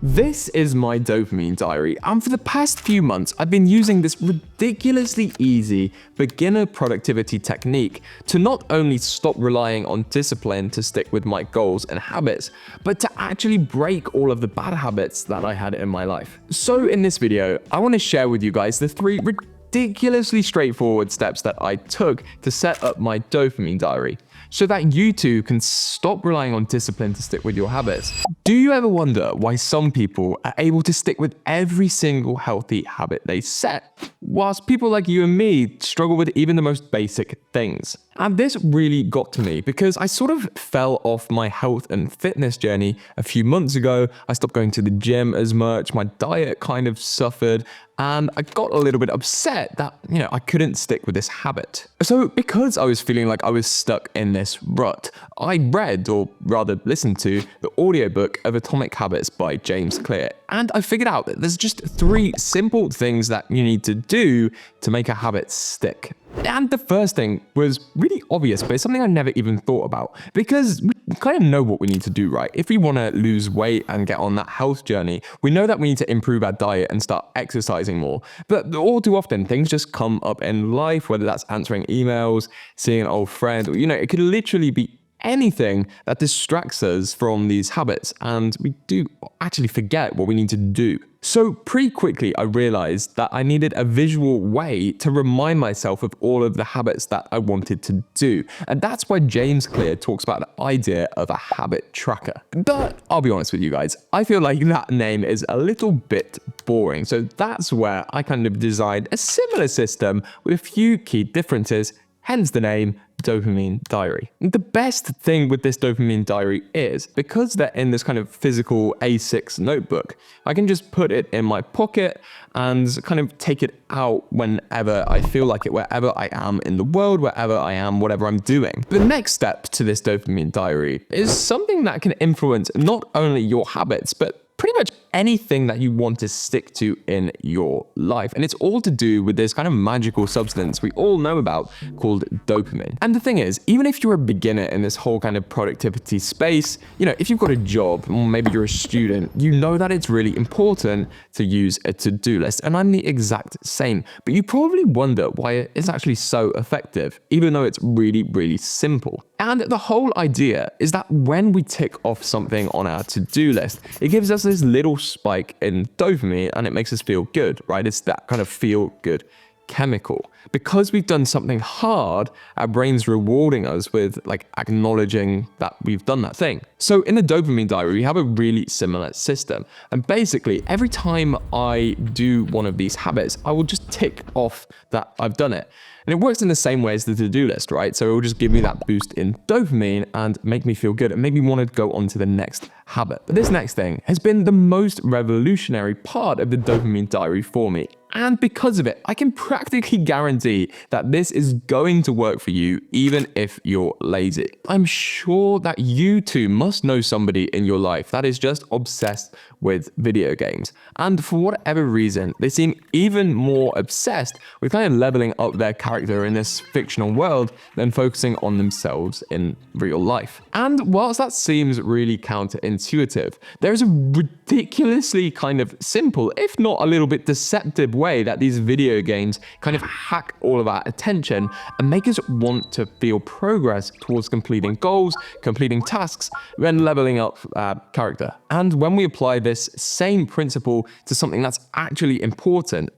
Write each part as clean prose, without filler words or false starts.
This is my dopamine diary, and for the past few months I've been using this ridiculously easy beginner productivity technique to not only stop relying on discipline to stick with my goals and habits, but to actually break all of the bad habits that I had in my life. So in this video, I want to share with you guys the 3 ridiculously straightforward steps that I took to set up my dopamine diary, so that you too can stop relying on discipline to stick with your habits. Do you ever wonder why some people are able to stick with every single healthy habit they set, whilst people like you and me struggle with even the most basic things? And this really got to me because I sort of fell off my health and fitness journey a few months ago. I stopped going to the gym as much, my diet kind of suffered, and I got a little bit upset that, I couldn't stick with this habit. So because I was feeling like I was stuck in this rut, I read, or rather listened to, the audiobook of Atomic Habits by James Clear. And I figured out that there's just 3 simple things that you need to do to make a habit stick. And the first thing was really obvious, but it's something I never even thought about, because we kind of know what we need to do, right? If we want to lose weight and get on that health journey, we know that we need to improve our diet and start exercising more. But all too often, things just come up in life, whether that's answering emails, seeing an old friend, or, it could literally be anything that distracts us from these habits, and we do actually forget what we need to do. So pretty quickly I realized that I needed a visual way to remind myself of all of the habits that I wanted to do. And that's why James Clear talks about the idea of a habit tracker. But I'll be honest with you guys, I feel like that name is a little bit boring. So that's where I kind of designed a similar system with a few key differences, hence the name Dopamine Diary. The best thing with this Dopamine Diary is, because they're in this kind of physical A6 notebook, I can just put it in my pocket and kind of take it out whenever I feel like it, wherever I am in the world, wherever I am, whatever I'm doing. The next step to this Dopamine Diary is something that can influence not only your habits, but pretty much anything that you want to stick to in your life. And it's all to do with this kind of magical substance we all know about called dopamine. And the thing is, even if you're a beginner in this whole kind of productivity space, if you've got a job, or maybe you're a student, you know that it's really important to use a to-do list. And I'm the exact same. But you probably wonder why it's actually so effective, even though it's really, really simple. And the whole idea is that when we tick off something on our to-do list, it gives us this little spike in dopamine and it makes us feel good, right? It's that kind of feel good chemical. Because we've done something hard, our brain's rewarding us with acknowledging that we've done that thing. So in the Dopamine Diary, we have a really similar system. And basically, every time I do one of these habits, I will just tick off that I've done it. And it works in the same way as the to-do list, right? So it will just give me that boost in dopamine and make me feel good and make me want to go on to the next habit. But this next thing has been the most revolutionary part of the Dopamine Diary for me. And because of it, I can practically guarantee that this is going to work for you, even if you're lazy. I'm sure that you too must know somebody in your life that is just obsessed with video games. And for whatever reason, they seem even more obsessed with kind of leveling up their character in this fictional world than focusing on themselves in real life. And whilst that seems really counterintuitive, there is a ridiculously kind of simple, if not a little bit deceptive way that these video games kind of hack all of our attention and make us want to feel progress towards completing goals, completing tasks, then leveling up our character. And when we apply this same principle to something that's actually important,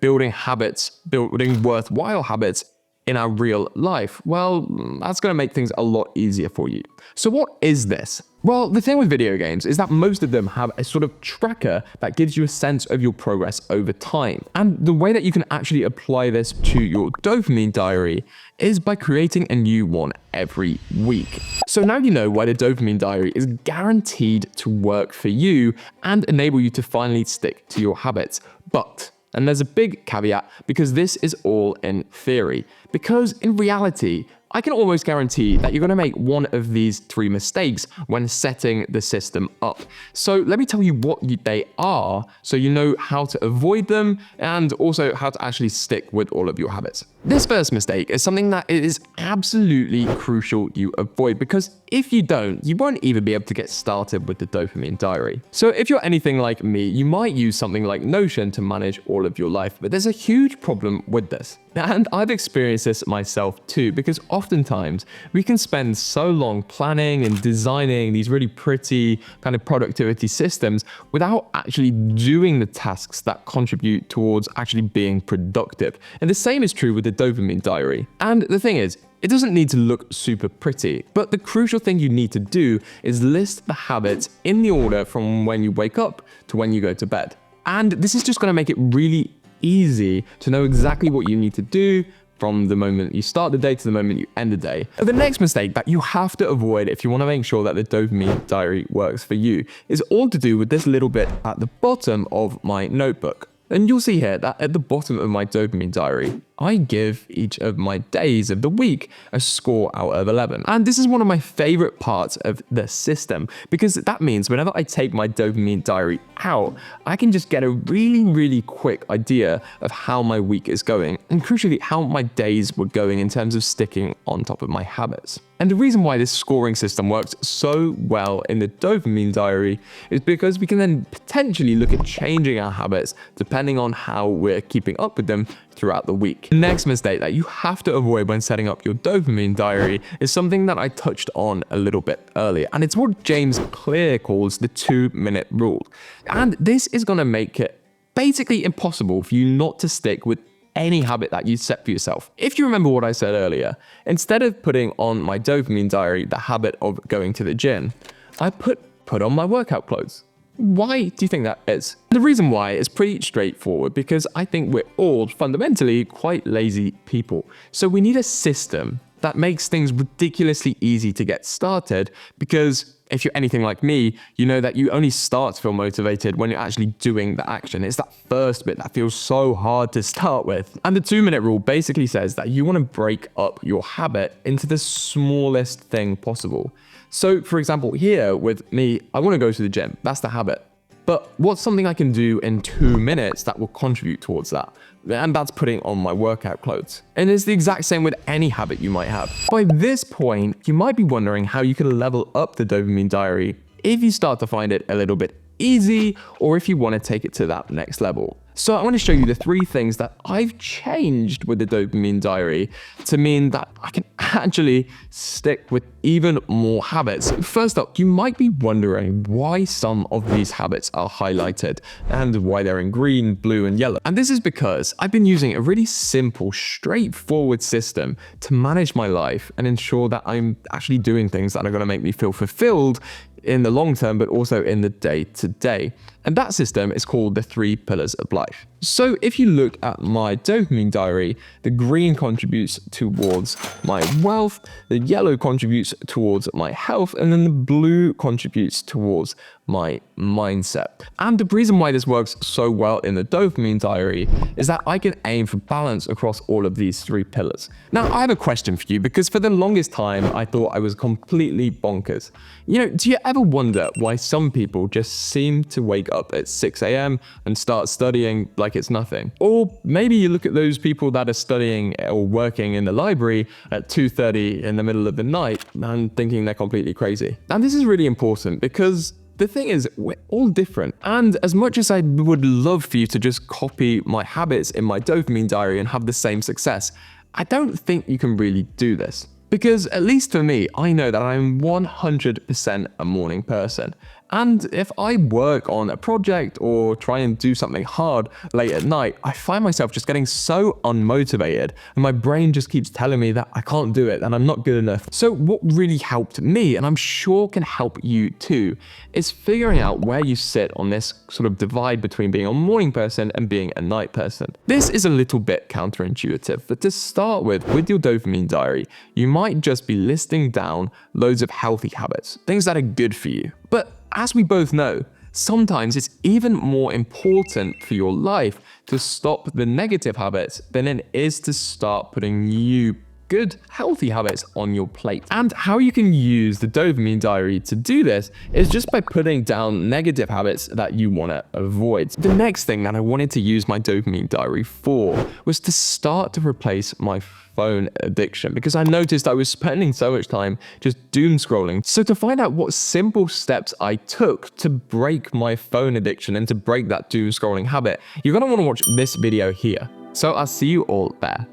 building habits, building worthwhile habits in our real life, well, that's going to make things a lot easier for you. So what is this? Well, the thing with video games is that most of them have a sort of tracker that gives you a sense of your progress over time. And the way that you can actually apply this to your dopamine diary is by creating a new one every week. So now you know why the dopamine diary is guaranteed to work for you and enable you to finally stick to your habits. But and there's a big caveat, because this is all in theory. Because in reality, I can almost guarantee that you're going to make one of these 3 mistakes when setting the system up. So let me tell you what they are so you know how to avoid them and also how to actually stick with all of your habits. This first mistake is something that it is absolutely crucial you avoid, because if you don't, you won't even be able to get started with the Dopamine Diary. So if you're anything like me, you might use something like Notion to manage all of your life, but there's a huge problem with this. And I've experienced this myself too, because oftentimes we can spend so long planning and designing these really pretty kind of productivity systems without actually doing the tasks that contribute towards actually being productive. And the same is true with the Dopamine Diary. And the thing is, it doesn't need to look super pretty, but the crucial thing you need to do is list the habits in the order from when you wake up to when you go to bed. And this is just going to make it really easy to know exactly what you need to do from the moment you start the day to the moment you end the day. The next mistake that you have to avoid if you want to make sure that the Dopamine Diary works for you is all to do with this little bit at the bottom of my notebook. And you'll see here that at the bottom of my Dopamine Diary, I give each of my days of the week a score out of 11. And this is one of my favorite parts of the system, because that means whenever I take my Dopamine Diary out, I can just get a really quick idea of how my week is going, and crucially, how my days were going in terms of sticking on top of my habits. And the reason why this scoring system works so well in the Dopamine Diary is because we can then potentially look at changing our habits depending on how we're keeping up with them throughout the week. The next mistake that you have to avoid when setting up your Dopamine Diary is something that I touched on a little bit earlier, and it's what James Clear calls the 2-minute rule. And this is going to make it basically impossible for you not to stick with any habit that you set for yourself. If you remember what I said earlier, instead of putting on my Dopamine Diary the habit of going to the gym, I put on my workout clothes. Why do you think that is? The reason why is pretty straightforward, because I think we're all fundamentally quite lazy people. So we need a system that makes things ridiculously easy to get started, because if you're anything like me, you know that you only start to feel motivated when you're actually doing the action. It's that first bit that feels so hard to start with. And the 2-minute rule basically says that you want to break up your habit into the smallest thing possible. So for example, here with me, I want to go to the gym. That's the habit. But what's something I can do in 2 minutes that will contribute towards that? And that's putting on my workout clothes. And it's the exact same with any habit you might have. By this point, you might be wondering how you can level up the Dopamine Diary if you start to find it a little bit easy, or if you want to take it to that next level. So I want to show you the 3 things that I've changed with the Dopamine Diary to mean that I can actually stick with even more habits. First up, you might be wondering why some of these habits are highlighted and why they're in green, blue, and yellow. And this is because I've been using a really simple, straightforward system to manage my life and ensure that I'm actually doing things that are going to make me feel fulfilled in the long term, but also in the day-to-day. And that system is called the 3 pillars of life. So if you look at my Dopamine Diary, the green contributes towards my wealth, the yellow contributes towards my health, and then the blue contributes towards my mindset. And the reason why this works so well in the Dopamine Diary is that I can aim for balance across all of these 3 pillars. Now, I have a question for you, because for the longest time, I thought I was completely bonkers. You know, do you ever wonder why some people just seem to wake up at 6 a.m. and start studying like it's nothing? Or maybe you look at those people that are studying or working in the library at 2:30 in the middle of the night and thinking they're completely crazy. And this is really important, because the thing is, we're all different. And as much as I would love for you to just copy my habits in my Dopamine Diary and have the same success, I don't think you can really do this. Because at least for me, I know that I'm 100% a morning person. And if I work on a project or try and do something hard late at night, I find myself just getting so unmotivated, and my brain just keeps telling me that I can't do it and I'm not good enough. So what really helped me, and I'm sure can help you too, is figuring out where you sit on this sort of divide between being a morning person and being a night person. This is a little bit counterintuitive, but to start with your Dopamine Diary, you might just be listing down loads of healthy habits, things that are good for you. But as we both know, sometimes it's even more important for your life to stop the negative habits than it is to start putting new good, healthy habits on your plate. And how you can use the dopamine diary to do this is just by putting down negative habits that you want to avoid. The next thing that I wanted to use my dopamine diary for was to start to replace my phone addiction, because I noticed I was spending so much time just doom scrolling. So to find out what simple steps I took to break my phone addiction and to break that doom scrolling habit, you're going to want to watch this video here. So I'll see you all there.